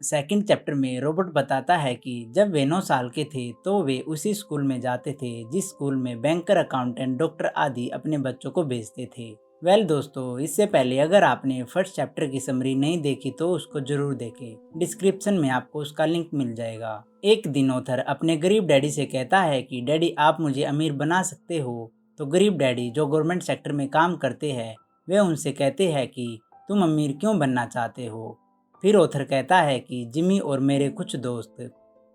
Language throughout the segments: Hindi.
सेकंड चैप्टर में रोबोट बताता है कि जब वे 9 साल के थे तो वे उसी स्कूल में जाते थे जिस स्कूल में बैंकर, अकाउंटेंट, डॉक्टर आदि अपने बच्चों को भेजते थे। दोस्तों, इससे पहले अगर आपने फर्स्ट चैप्टर की समरी नहीं देखी तो उसको जरूर देखें। डिस्क्रिप्शन में आपको उसका लिंक मिल जाएगा। एक दिन ऑथर अपने गरीब डैडी से कहता है कि डैडी, आप मुझे अमीर बना सकते हो। तो गरीब डैडी जो गवर्नमेंट सेक्टर में काम करते हैं वे उनसे कहते हैं कि तुम अमीर क्यों बनना चाहते हो। फिर ऑथर कहता है कि जिमी और मेरे कुछ दोस्त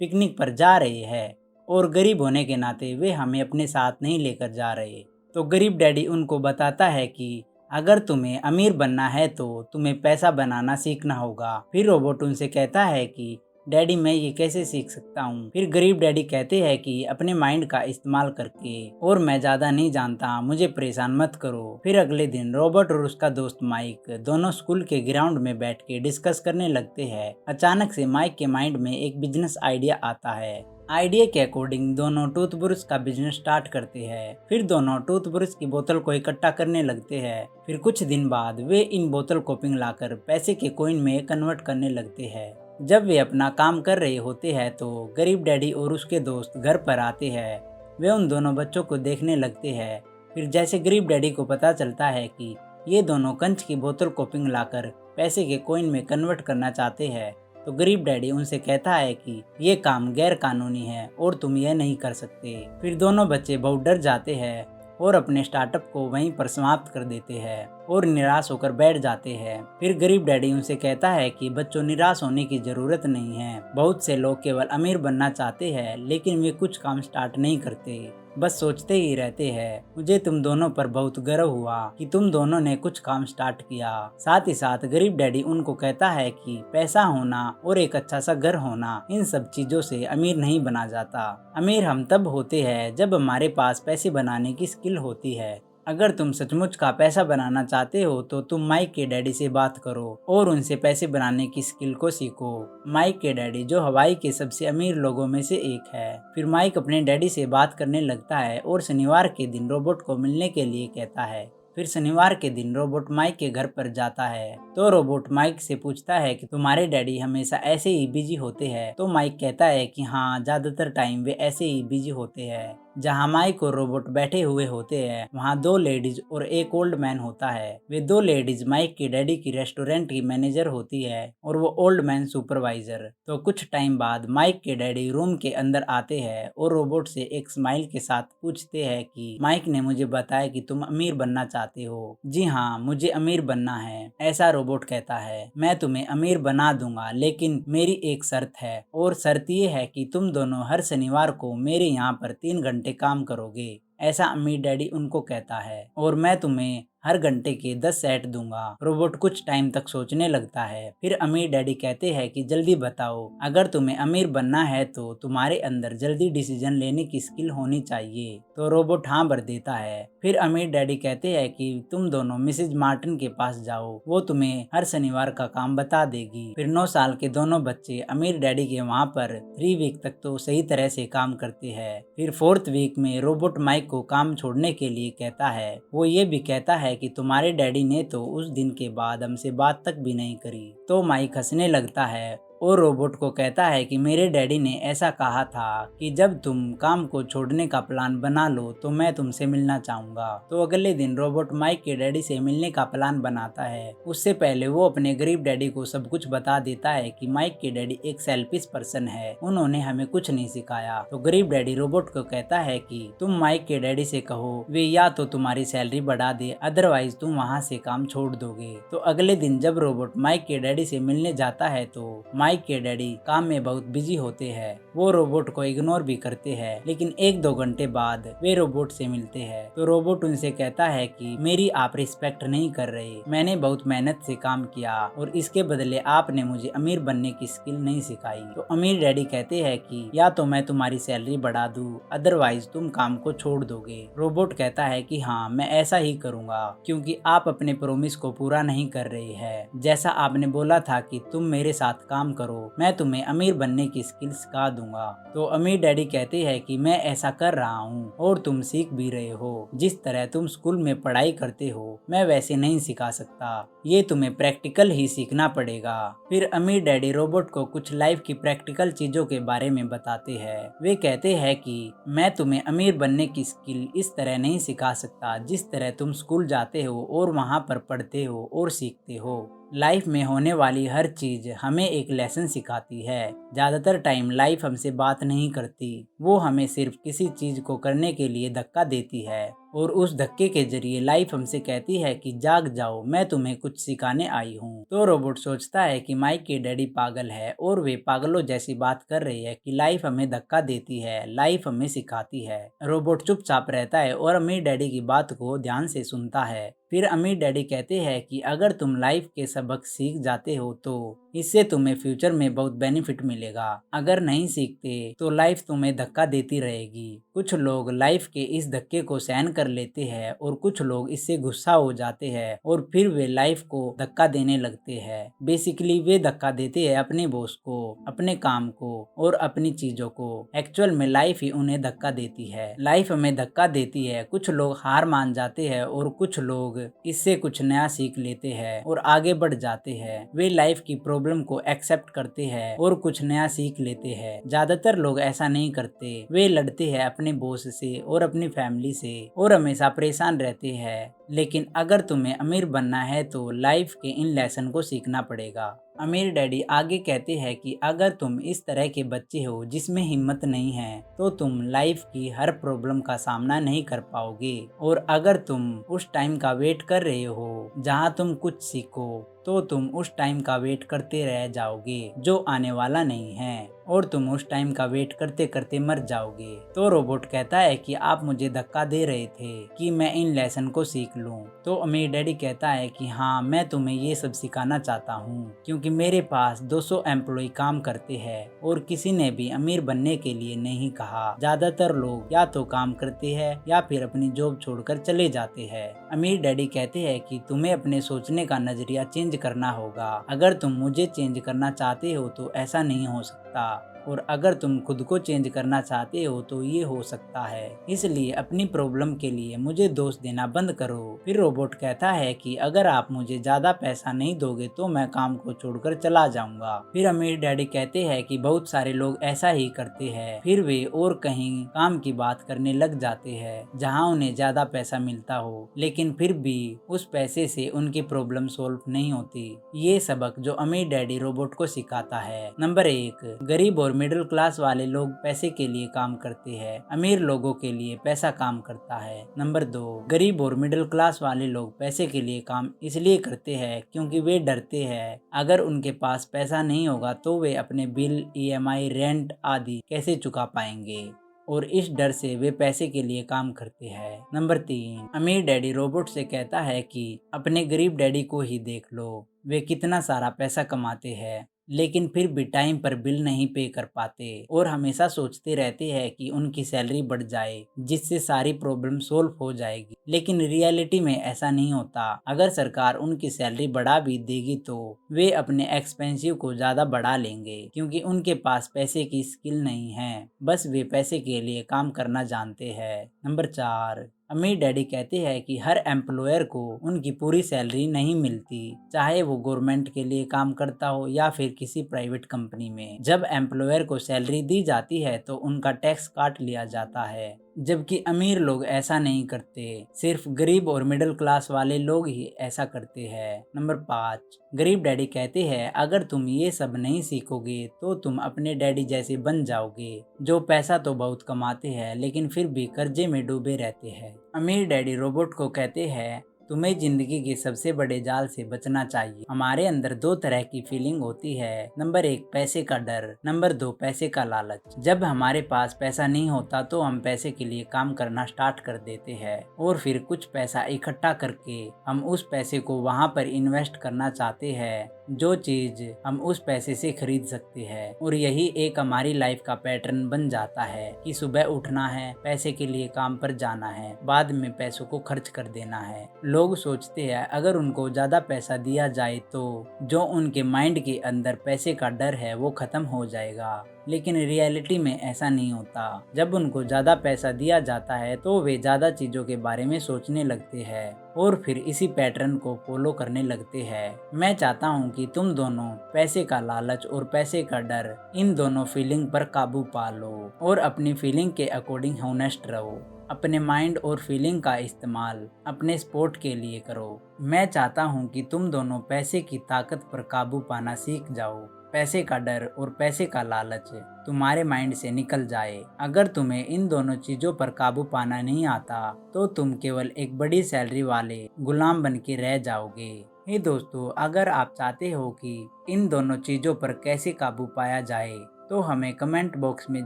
पिकनिक पर जा रहे हैं और गरीब होने के नाते वे हमें अपने साथ नहीं लेकर जा रहे। तो गरीब डैडी उनको बताता है कि अगर तुम्हें अमीर बनना है तो तुम्हें पैसा बनाना सीखना होगा। फिर रोबोट उनसे कहता है कि डैडी, मैं ये कैसे सीख सकता हूँ। फिर गरीब डैडी कहते हैं कि अपने माइंड का इस्तेमाल करके, और मैं ज़्यादा नहीं जानता, मुझे परेशान मत करो। फिर अगले दिन रोबोट और उसका दोस्त माइक दोनों स्कूल के ग्राउंड में बैठ के डिस्कस करने लगते हैं। अचानक से माइक के माइंड में एक बिजनेस आइडिया आता है। आइडिया के अकॉर्डिंग दोनों टूथब्रश का बिजनेस स्टार्ट करते हैं। फिर दोनों टूथब्रश की बोतल को इकट्ठा करने लगते हैं। फिर कुछ दिन बाद वे इन बोतल को पिघलाकर पैसे के कॉइन में कन्वर्ट करने लगते हैं। जब वे अपना काम कर रहे होते हैं तो गरीब डैडी और उसके दोस्त घर पर आते हैं। वे उन दोनों बच्चों को देखने लगते हैं। फिर जैसे गरीब डैडी को पता चलता है कि ये दोनों कंच की बोतल को पिघलाकर पैसे के कॉइन में कन्वर्ट करना चाहते हैं, तो गरीब डैडी उनसे कहता है कि ये काम गैर कानूनी है और तुम यह नहीं कर सकते। फिर दोनों बच्चे बहुत डर जाते हैं और अपने स्टार्टअप को वहीं पर समाप्त कर देते हैं और निराश होकर बैठ जाते हैं। फिर गरीब डैडी उनसे कहता है कि बच्चों, निराश होने की जरूरत नहीं है। बहुत से लोग केवल अमीर बनना चाहते हैं लेकिन वे कुछ काम स्टार्ट नहीं करते, बस सोचते ही रहते हैं। मुझे तुम दोनों पर बहुत गर्व हुआ कि तुम दोनों ने कुछ काम स्टार्ट किया। साथ ही साथ गरीब डैडी उनको कहता है कि पैसा होना और एक अच्छा सा घर होना, इन सब चीजों से अमीर नहीं बना जाता। अमीर हम तब होते हैं जब हमारे पास पैसे बनाने की स्किल होती है। अगर तुम सचमुच का पैसा बनाना चाहते हो तो तुम माइक के डैडी से बात करो और उनसे पैसे बनाने की स्किल को सीखो। माइक के डैडी जो हवाई के सबसे अमीर लोगों में से एक है। फिर माइक अपने डैडी से बात करने लगता है और शनिवार के दिन रोबोट को मिलने के लिए कहता है। फिर शनिवार के दिन रोबोट माइक के घर पर जाता है तो रोबोट माइक से पूछता है कि तुम्हारे डैडी हमेशा ऐसे ही बिजी होते हैं। तो माइक कहता है कि हाँ, ज्यादातर टाइम वे ऐसे ही बिजी होते हैं। जहाँ माइक और रोबोट बैठे हुए होते हैं वहाँ 2 लेडीज और एक ओल्ड मैन होता है। वे 2 लेडीज माइक के डैडी की रेस्टोरेंट की मैनेजर होती है और वो ओल्ड मैन सुपरवाइजर। तो कुछ टाइम बाद माइक के डैडी रूम के अंदर आते हैं और रोबोट से एक स्माइल के साथ पूछते हैं कि माइक ने मुझे बताया कि तुम अमीर बनना चाहते हो। जी हाँ, मुझे अमीर बनना है, ऐसा रोबोट कहता है। मैं तुम्हें अमीर बना दूंगा लेकिन मेरी एक शर्त है, और शर्त ये है कि तुम दोनों हर शनिवार को मेरे यहाँ पर 3 घंटे काम करोगे, ऐसा अमीर डैडी उनको कहता है। और मैं तुम्हें हर घंटे के 10 सेट दूंगा। रोबोट कुछ टाइम तक सोचने लगता है। फिर अमीर डैडी कहते हैं कि जल्दी बताओ, अगर तुम्हें अमीर बनना है तो तुम्हारे अंदर जल्दी डिसीजन लेने की स्किल होनी चाहिए। तो रोबोट हाँ भर देता है। फिर अमीर डैडी कहते हैं कि तुम दोनों मिसेज मार्टिन के पास जाओ, वो तुम्हें हर शनिवार का काम बता देगी। फिर 9 साल के दोनों बच्चे अमीर डैडी के वहाँ पर 3 वीक तक तो सही तरह से काम करते हैं। फिर 4th वीक में रोबोट माइक को काम छोड़ने के लिए कहता है। वो ये भी कहता है कि तुम्हारे डैडी ने तो उस दिन के बाद हमसे बात तक भी नहीं करी। तो माइक हंसने लगता है और रोबोट को कहता है कि मेरे डैडी ने ऐसा कहा था कि जब तुम काम को छोड़ने का प्लान बना लो तो मैं तुमसे मिलना चाहूंगा। तो अगले दिन रोबोट माइक के डैडी से मिलने का प्लान बनाता है। उससे पहले वो अपने गरीब डैडी को सब कुछ बता देता है कि माइक के डैडी एक सेल्फिश पर्सन है, उन्होंने हमें कुछ नहीं सिखाया। तो गरीब डैडी रोबोट को कहता है कि तुम माइक के डैडी से कहो, वे या तो तुम्हारी सैलरी बढ़ा दे, अदरवाइज तुम वहाँ से काम छोड़ दोगे। तो अगले दिन जब रोबोट माइक के डैडी से मिलने जाता है तो माइक के डैडी काम में बहुत बिजी होते हैं। वो रोबोट को इग्नोर भी करते हैं, लेकिन 1-2 घंटे बाद वे रोबोट से मिलते हैं। तो रोबोट उनसे कहता है कि मेरी आप रिस्पेक्ट नहीं कर रहे, मैंने बहुत मेहनत से काम किया और इसके बदले आपने मुझे अमीर बनने की स्किल नहीं सिखाई। तो अमीर डैडी कहते हैं कि या तो मैं तुम्हारी सैलरी बढ़ा दूं, अदरवाइज तुम काम को छोड़ दोगे। रोबोट कहता है कि हाँ, मैं ऐसा ही करूंगा, क्योंकि आप अपने प्रोमिस को पूरा नहीं कर रहे हैं। जैसा आपने बोला था कि तुम मेरे साथ काम करो, मैं तुम्हें अमीर बनने की स्किल सिखा दूंगा। तो अमीर डैडी कहते हैं कि मैं ऐसा कर रहा हूँ और तुम सीख भी रहे हो। जिस तरह तुम स्कूल में पढ़ाई करते हो मैं वैसे नहीं सिखा सकता, ये तुम्हें प्रैक्टिकल ही सीखना पड़ेगा। फिर अमीर डैडी रोबोट को कुछ लाइफ की प्रैक्टिकल चीजों के बारे में बताते हैं। वे कहते हैं कि मैं तुम्हें अमीर बनने की स्किल इस तरह नहीं सिखा सकता जिस तरह तुम स्कूल जाते हो और वहाँ पर पढ़ते हो और सीखते हो। लाइफ में होने वाली हर चीज हमें एक लेसन सिखाती है। ज्यादातर टाइम लाइफ हमसे बात नहीं करती, वो हमें सिर्फ किसी चीज को करने के लिए धक्का देती है और उस धक्के के जरिए लाइफ हमसे कहती है कि जाग जाओ, मैं तुम्हें कुछ सिखाने आई हूँ। तो रोबोट सोचता है कि माइक के डैडी पागल है और वे पागलों जैसी बात कर रही है कि लाइफ हमें धक्का देती है, लाइफ हमें सिखाती है। रोबोट चुपचाप रहता है और अमीर डैडी की बात को ध्यान से सुनता है। फिर अमीर डैडी कहते हैं कि अगर तुम लाइफ के सबक सीख जाते हो तो इससे तुम्हें फ्यूचर में बहुत बेनिफिट मिलेगा। अगर नहीं सीखते तो लाइफ तुम्हें धक्का देती रहेगी। कुछ लोग लाइफ के इस धक्के को सहन कर लेते हैं और कुछ लोग इससे गुस्सा हो जाते हैं और फिर वे लाइफ को धक्का देने लगते हैं। बेसिकली वे धक्का देते हैं अपने बॉस को, अपने काम को और अपनी चीजों को। एक्चुअल में लाइफ ही उन्हें धक्का देती है। लाइफ हमें धक्का देती है। कुछ लोग हार मान जाते हैं और कुछ लोग इससे कुछ नया सीख लेते हैं और आगे बढ़ जाते हैं। वे लाइफ की प्रॉब्लम को एक्सेप्ट करते हैं और कुछ नया सीख लेते हैं। ज्यादातर लोग ऐसा नहीं करते, वे लड़ते हैं अपने बॉस से और अपनी फैमिली से और हमेशा परेशान रहते हैं। लेकिन अगर तुम्हें अमीर बनना है तो लाइफ के इन लेसन को सीखना पड़ेगा। अमीर डैडी आगे कहते हैं कि अगर तुम इस तरह के बच्चे हो जिसमें हिम्मत नहीं है तो तुम लाइफ की हर प्रॉब्लम का सामना नहीं कर पाओगे। और अगर तुम उस टाइम का वेट कर रहे हो जहां तुम कुछ सीखो तो तुम उस टाइम का वेट करते रह जाओगे जो आने वाला नहीं है और तुम उस टाइम का वेट करते करते मर जाओगे। तो रोबोट कहता है कि आप मुझे धक्का दे रहे थे कि मैं इन लेसन को सीख लूं। तो अमीर डैडी कहता है कि हाँ, मैं तुम्हें ये सब सिखाना चाहता हूँ क्योंकि मेरे पास 200 एम्प्लॉय काम करते हैं और किसी ने भी अमीर बनने के लिए नहीं कहा। ज्यादातर लोग या तो काम करते हैं या फिर अपनी जॉब छोड़कर चले जाते हैं। अमीर डैडी कहते हैं कि तुम्हें अपने सोचने का नजरिया चेंज करना होगा। अगर तुम मुझे चेंज करना चाहते हो तो ऐसा नहीं हो सकता और अगर तुम खुद को चेंज करना चाहते हो तो ये हो सकता है। इसलिए अपनी प्रॉब्लम के लिए मुझे दोष देना बंद करो। फिर रोबोट कहता है कि अगर आप मुझे ज्यादा पैसा नहीं दोगे तो मैं काम को छोड़कर चला जाऊंगा। फिर अमीर डैडी कहते हैं कि बहुत सारे लोग ऐसा ही करते हैं, फिर वे और कहीं काम की बात करने लग जाते हैं जहाँ उन्हें ज्यादा पैसा मिलता हो, लेकिन फिर भी उस पैसे से उनकी प्रॉब्लम सॉल्व नहीं होती। ये सबक जो अमीर डैडी रोबोट को सिखाता है। नंबर 1, गरीब और मिडिल क्लास वाले लोग पैसे के लिए काम करते हैं, अमीर लोगों के लिए पैसा काम करता है। नंबर 2, गरीब और मिडिल क्लास वाले लोग पैसे के लिए काम इसलिए करते हैं क्योंकि वे डरते हैं अगर उनके पास पैसा नहीं होगा तो वे अपने बिल, EMI, रेंट आदि कैसे चुका पाएंगे और इस डर से वे पैसे के लिए काम करते हैं। नंबर 3, अमीर डैडी रोबोट से कहता है कि अपने गरीब डैडी को ही देख लो, वे कितना सारा पैसा कमाते हैं लेकिन फिर भी टाइम पर बिल नहीं पे कर पाते और हमेशा सोचते रहते हैं कि उनकी सैलरी बढ़ जाए जिससे सारी प्रॉब्लम सॉल्व हो जाएगी। लेकिन रियलिटी में ऐसा नहीं होता। अगर सरकार उनकी सैलरी बढ़ा भी देगी तो वे अपने एक्सपेंसिव को ज्यादा बढ़ा लेंगे क्योंकि उनके पास पैसे की स्किल नहीं है, बस वे पैसे के लिए काम करना जानते हैं। नंबर 4, अमीर डैडी कहते हैं कि हर एम्प्लॉयर को उनकी पूरी सैलरी नहीं मिलती, चाहे वो गवर्नमेंट के लिए काम करता हो या फिर किसी प्राइवेट कंपनी में। जब एम्प्लॉयर को सैलरी दी जाती है तो उनका टैक्स काट लिया जाता है, जबकि अमीर लोग ऐसा नहीं करते, सिर्फ गरीब और मिडिल क्लास वाले लोग ही ऐसा करते हैं। नंबर 5, गरीब डैडी कहते हैं अगर तुम ये सब नहीं सीखोगे तो तुम अपने डैडी जैसे बन जाओगे जो पैसा तो बहुत कमाते हैं लेकिन फिर भी कर्जे में डूबे रहते हैं। अमीर डैडी रोबोट को कहते हैं तुम्हें जिंदगी के सबसे बड़े जाल से बचना चाहिए। हमारे अंदर 2 तरह की फीलिंग होती है। नंबर 1, पैसे का डर। नंबर 2, पैसे का लालच। जब हमारे पास पैसा नहीं होता तो हम पैसे के लिए काम करना स्टार्ट कर देते हैं और फिर कुछ पैसा इकट्ठा करके हम उस पैसे को वहां पर इन्वेस्ट करना चाहते हैं जो चीज हम उस पैसे से खरीद सकते हैं। और यही एक हमारी लाइफ का पैटर्न बन जाता है कि सुबह उठना है, पैसे के लिए काम पर जाना है, बाद में पैसों को खर्च कर देना है। लोग सोचते हैं अगर उनको ज्यादा पैसा दिया जाए तो जो उनके माइंड के अंदर पैसे का डर है वो खत्म हो जाएगा, लेकिन रियलिटी में ऐसा नहीं होता। जब उनको ज़्यादा पैसा दिया जाता है तो वे ज़्यादा चीज़ों के बारे में सोचने लगते हैं और फिर इसी पैटर्न को फॉलो करने लगते हैं। मैं चाहता हूँ कि तुम दोनों पैसे का लालच और पैसे का डर, इन दोनों फीलिंग पर काबू पा लो और अपनी फीलिंग के अकॉर्डिंग होनेस्ट रहो। अपने माइंड और फीलिंग का इस्तेमाल अपने सपोर्ट के लिए करो। मैं चाहता हूँ कि तुम दोनों पैसे की ताकत पर काबू पाना सीख जाओ। पैसे का डर और पैसे का लालच तुम्हारे माइंड से निकल जाए। अगर तुम्हें इन दोनों चीजों पर काबू पाना नहीं आता तो तुम केवल एक बड़ी सैलरी वाले गुलाम बन के रह जाओगे। हे दोस्तों, अगर आप चाहते हो कि इन दोनों चीजों पर कैसे काबू पाया जाए तो हमें कमेंट बॉक्स में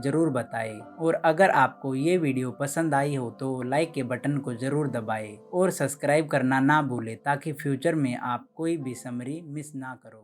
ज़रूर बताएं। और अगर आपको ये वीडियो पसंद आई हो तो लाइक के बटन को ज़रूर दबाएं और सब्सक्राइब करना ना भूलें ताकि फ्यूचर में आप कोई भी समरी मिस ना करो।